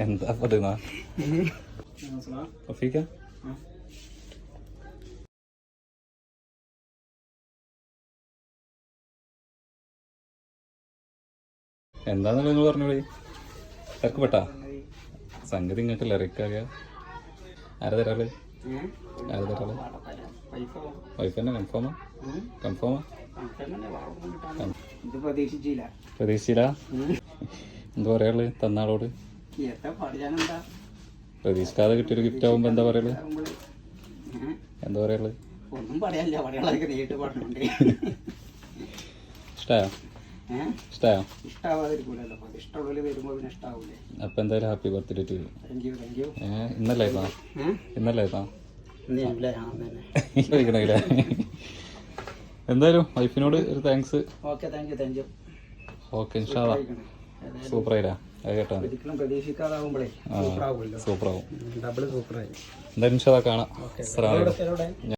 എന്താ പതുന്നാ റഫീക്ക എന്താന്ന് നിങ്ങൾ പറഞ്ഞോളി. തിരക്കപ്പെട്ടാ സംഗതി ഇങ്ങോട്ടല്ല റിക്കാക. ആരാ തരാള്? ആരാ തരാള്? വൈഫ് തന്നെ കൺഫേമാ? പ്രതീക്ഷിച്ചില്ല. എന്താ പറയാള് തന്നാളോട്? പ്രതീക്ഷിക്കാതെ കിട്ടിയൊരു ഗിഫ്റ്റ് ആവുമ്പോ എന്താ പറയാള്? എന്താ പറയാള്? ഇഷ്ടായോ? അപ്പൊ എന്തായാലും ഹാപ്പി ബർത്ത്ഡേ ടു യു. ഇന്നല്ലേ എന്തായാലും വൈഫിനോട് ഒരു താങ്ക്സ്. ഓക്കെ സൂപ്പറായില്ല അത് കേട്ടാ. സൂപ്പറാവും എന്തായാലും കാണാം.